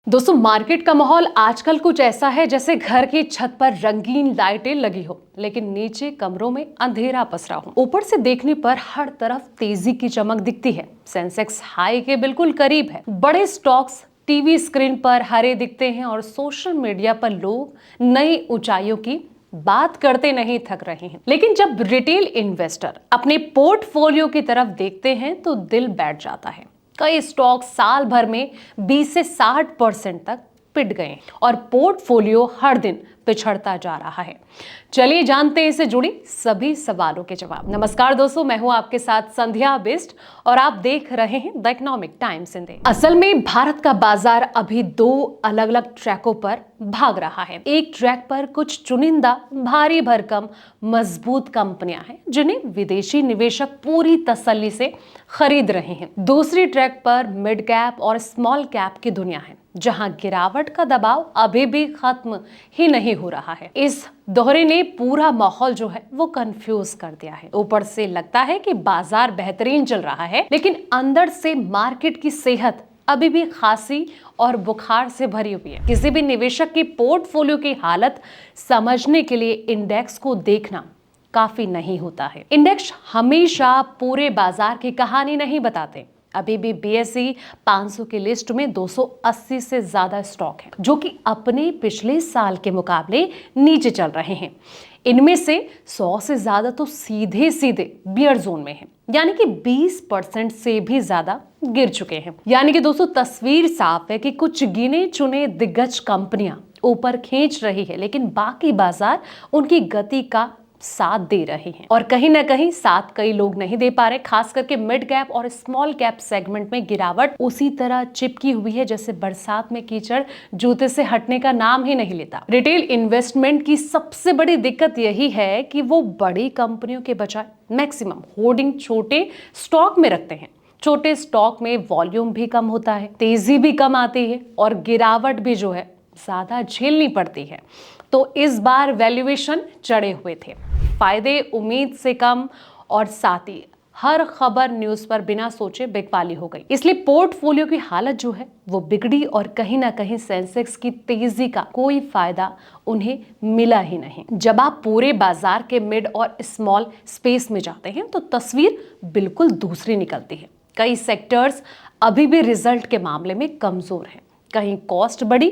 दोस्तों, मार्केट का माहौल आजकल कुछ ऐसा है जैसे घर की छत पर रंगीन लाइटें लगी हो लेकिन नीचे कमरों में अंधेरा पसरा हो। ऊपर से देखने पर हर तरफ तेजी की चमक दिखती है। सेंसेक्स हाई के बिल्कुल करीब है। बड़े स्टॉक्स टीवी स्क्रीन पर हरे दिखते हैं और सोशल मीडिया पर लोग नई ऊंचाइयों की बात करते नहीं थक रहे हैं। लेकिन जब रिटेल इन्वेस्टर अपने पोर्टफोलियो की तरफ देखते हैं तो दिल बैठ जाता है। कई स्टॉक साल भर में 20 से 60% तक पिट गए और पोर्टफोलियो हर दिन पिछड़ता जा रहा है। चलिए जानते हैं इससे जुड़ी सभी सवालों के जवाब। नमस्कार दोस्तों, मैं हूं आपके साथ संध्या बिष्ट और आप देख रहे हैं द इकोनॉमिक टाइम्स इंडिया। असल में भारत का बाजार अभी दो अलग अलग ट्रैकों पर भाग रहा है। एक ट्रैक पर कुछ चुनिंदा भारी भरकम मजबूत कंपनियां हैं जिन्हें विदेशी निवेशक पूरी तसल्ली से खरीद रहे हैं। दूसरी ट्रैक पर मिड कैप और स्मॉल कैप की दुनिया है जहां गिरावट का दबाव अभी भी खत्म ही नहीं हो रहा है। इस दोहरे ने पूरा माहौल जो है वो कंफ्यूज कर दिया है। ऊपर से लगता है कि बाजार बेहतरीन चल रहा है लेकिन अंदर से मार्केट की सेहत अभी भी खांसी और बुखार से भरी हुई है। किसी भी निवेशक की पोर्टफोलियो की हालत समझने के लिए इंडेक्स को देखना काफी नहीं होता है। इंडेक्स हमेशा पूरे बाजार की कहानी नहीं बताते। अभी भी BSE 500 की लिस्ट में 280 से ज्यादा स्टॉक हैं जो कि अपने पिछले साल के मुकाबले नीचे चल रहे हैं। इनमें से 100 से ज्यादा तो सीधे सीधे बियर जोन में हैं, यानी कि 20% से भी ज्यादा गिर चुके हैं। यानी कि दोस्तों तस्वीर साफ है कि कुछ गिने चुने दिग्गज कंपनियां ऊपर खींच रही है लेकिन बाकी बाजार उनकी गति का साथ दे रहे हैं और कहीं ना कहीं साथ कई लोग नहीं दे पा रहे। खास करके मिड कैप और स्मॉल कैप सेगमेंट में गिरावट उसी तरह चिपकी हुई है जैसे बरसात में कीचड़ जूते से हटने का नाम ही नहीं लेता। रिटेल इन्वेस्टमेंट की सबसे बड़ी दिक्कत यही है कि वो बड़ी कंपनियों के बजाय मैक्सिमम होर्डिंग छोटे स्टॉक में रखते हैं। छोटे स्टॉक में वॉल्यूम भी कम होता है, तेजी भी कम आती है और गिरावट भी जो है ज्यादा झेलनी पड़ती है। तो इस बार वैल्यूएशन चढ़े हुए थे, फायदे उम्मीद से कम और साथ ही हर खबर न्यूज पर बिना सोचे बिकवाली हो गई। इसलिए पोर्टफोलियो की हालत जो है वो बिगड़ी और कहीं ना कहीं सेंसेक्स की तेजी का कोई फायदा उन्हें मिला ही नहीं। जब आप पूरे बाजार के मिड और स्मॉल स्पेस में जाते हैं तो तस्वीर बिल्कुल दूसरी निकलती है। कई सेक्टर्स अभी भी रिजल्ट के मामले में कमजोर हैं। कहीं कॉस्ट बढ़ी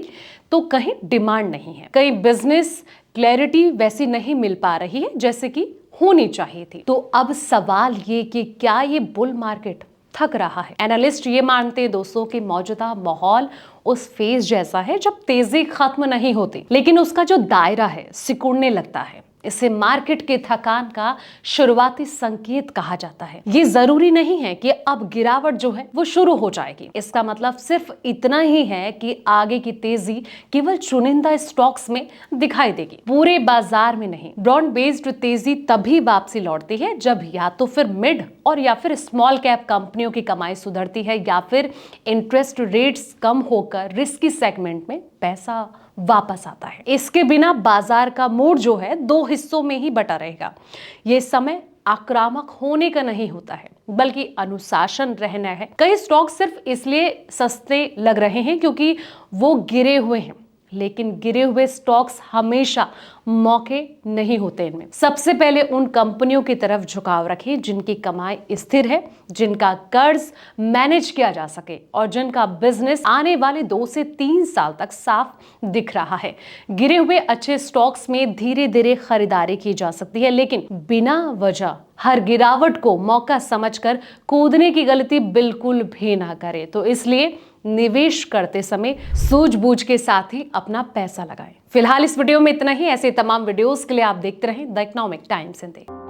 तो कहीं डिमांड नहीं है। कहीं बिजनेस क्लैरिटी वैसी नहीं मिल पा रही है जैसे कि होनी चाहिए थी। तो अब सवाल ये कि क्या ये बुल मार्केट थक रहा है? एनालिस्ट ये मानते हैं दोस्तों कि मौजूदा माहौल उस फेज जैसा है जब तेजी खत्म नहीं होती लेकिन उसका जो दायरा है सिकुड़ने लगता है। इसे मार्केट के थकान का शुरुआती संकेत कहा जाता है। ये जरूरी नहीं है कि अब गिरावट जो है वो शुरू हो जाएगी। इसका मतलब सिर्फ इतना ही है कि आगे की तेजी केवल चुनिंदा स्टॉक्स में दिखाई देगी, पूरे बाजार में नहीं। ब्रॉड बेस्ड तेजी तभी वापसी लौटती है जब या तो फिर मिड और या फिर स्मॉल कैप कंपनियों की कमाई सुधरती है या फिर इंटरेस्ट रेट्स कम होकर रिस्की सेगमेंट में पैसा वापस आता है। इसके बिना बाजार का मूड जो है दो हिस्सों में ही बटा रहेगा। ये समय आक्रामक होने का नहीं होता है बल्कि अनुशासन रहना है। कई स्टॉक सिर्फ इसलिए सस्ते लग रहे हैं क्योंकि वो गिरे हुए हैं, लेकिन गिरे हुए स्टॉक्स हमेशा मौके नहीं होते। इनमें सबसे पहले उन कंपनियों की तरफ झुकाव रखें जिनकी कमाई स्थिर है, जिनका कर्ज मैनेज किया जा सके और जिनका बिजनेस आने वाले 2 से 3 साल तक साफ दिख रहा है। गिरे हुए अच्छे स्टॉक्स में धीरे धीरे खरीदारी की जा सकती है लेकिन बिना वजह हर गिरावट को मौका समझकर कूदने की गलती बिल्कुल भी ना करें। तो इसलिए निवेश करते समय सूझबूझ के साथ ही अपना पैसा लगाएं। फिलहाल इस वीडियो में इतना ही। ऐसे तमाम वीडियोस के लिए आप देखते रहें द इकोनॉमिक टाइम्स इंडिया।